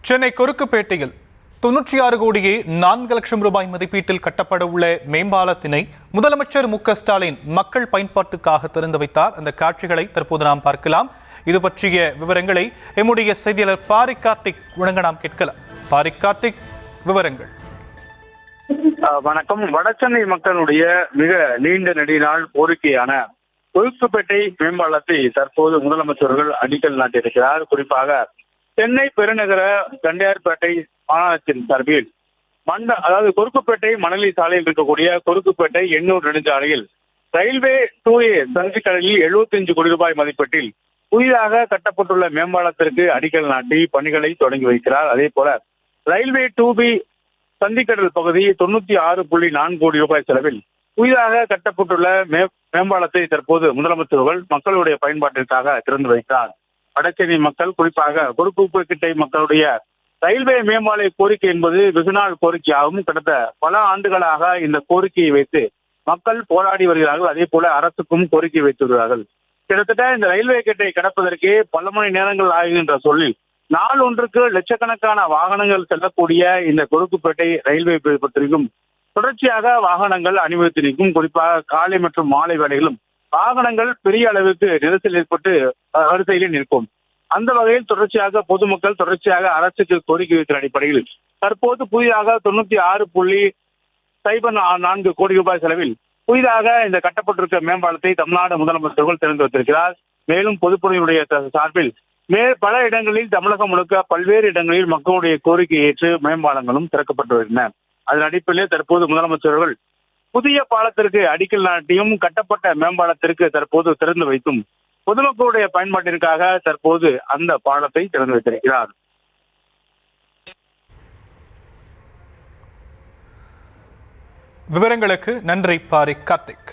சென்னை கொருக்குப்பேட்டையில் 96 கோடியே 4 லட்சம் ரூபாய் மதிப்பீட்டில் கட்டப்பட உள்ள மேம்பாலத்தினை முதலமைச்சர் மு.க.ஸ்டாலின் மக்கள் பயன்பாட்டுக்காக திறந்து வைத்தார். அந்த காட்சிகளை தற்போது நாம் பார்க்கலாம். இது பற்றிய விவரங்களை எம்முடைய செய்தியாளர் பாரிக் கார்த்திக் வழங்க நாம் கேட்கலாம். பாரிக் கார்த்திக், விவரங்கள். வணக்கம். வடசென்னை மக்களுடைய மிக நீண்ட நெடுநாள் கோரிக்கையான கொருக்குப்பேட்டை மேம்பாலத்தை தற்போது முதலமைச்சர்கள் அடிக்கல் நாட்டியிருக்கிறார். குறிப்பாக சென்னை பெருநகர தண்டையார்பேட்டை மாநகரத்தின் சார்பில் அதாவது கொருக்குப்பேட்டை மணலி சாலையில் இருக்கக்கூடிய கொருக்குப்பேட்டை எண்ணூர் நெடுஞ்சாலையில் ரயில்வே 2A சந்திக்கடலில் 75 கோடி ரூபாய் மதிப்பீட்டில் புதிதாக கட்டப்பட்டுள்ள மேம்பாலத்திற்கு அடிக்கல் நாட்டி பணிகளை தொடங்கி வைக்கிறார். அதே போல ரயில்வே 2B சந்திக்கடல் பகுதி 96.4 கோடி ரூபாய் செலவில் புதிதாக கட்டப்பட்டுள்ள மேம்பாலத்தை தற்போது முதலமைச்சர்கள் மக்களுடைய பயன்பாட்டிற்காக திறந்து வைத்தார். வடசென்னை மக்கள், குறிப்பாக கொருக்குப்பேட்டை மக்களுடைய ரயில்வே மேம்பால கோரிக்கை என்பது வெகுநாள் கோரிக்கையாகவும் கடந்த பல ஆண்டுகளாக இந்த கோரிக்கையை வைத்து மக்கள் போராடி வருகிறார்கள். அதே போல அரசுக்கும் கோரிக்கை வைத்து வருகிறார்கள். கிட்டத்தட்ட இந்த ரயில்வே கேட்டை கடப்பதற்கே பல மணி நேரங்கள் ஆகின்ற சொல்லில் நாள் ஒன்றுக்கு லட்சக்கணக்கான வாகனங்கள் செல்லக்கூடிய இந்த கொருக்குப்பேட்டை ரயில்வே பற்றியும் தொடர்ச்சியாக வாகனங்கள் அனுமதித்து நிற்கும். குறிப்பாக காலை மற்றும் மாலை வேளைகளும் வாகனங்கள் பெரிய அளவுக்கு நெரிசல் ஏற்பட்டு வரிசையிலே நிற்கும். அந்த வகையில் தொடர்ச்சியாக பொதுமக்கள் தொடர்ச்சியாக அரசுக்கு கோரிக்கை வைத்த அடிப்படையில் தற்போது புதிதாக 96.04 கோடி ரூபாய் செலவில் புதிதாக இந்த கட்டப்பட்டிருக்க மேம்பாலத்தை தமிழ்நாடு முதலமைச்சர்கள் திறந்து வைத்திருக்கிறார். மேலும் பொதுப்பணியுடைய சார்பில் பல இடங்களில் தமிழகம் முழுக்க பல்வேறு இடங்களில் மக்களுடைய கோரிக்கை ஏற்று மேம்பாலங்களும் திறக்கப்பட்டு வருகின்றன. அதன் அடிப்படையில் தற்போது முதலமைச்சர்கள் புதிய பாலத்திற்கு அடிக்கல் நாட்டியும் கட்டப்பட்ட மேம்பாலத்திற்கு தற்போது திறந்து வைத்தும் பொதுமக்களுடைய பயன்பாட்டிற்காக தற்போது அந்த பாலத்தை திறந்து வைத்திருக்கிறார். விவரங்களுக்கு நன்றி பாரிக் கார்த்திக்.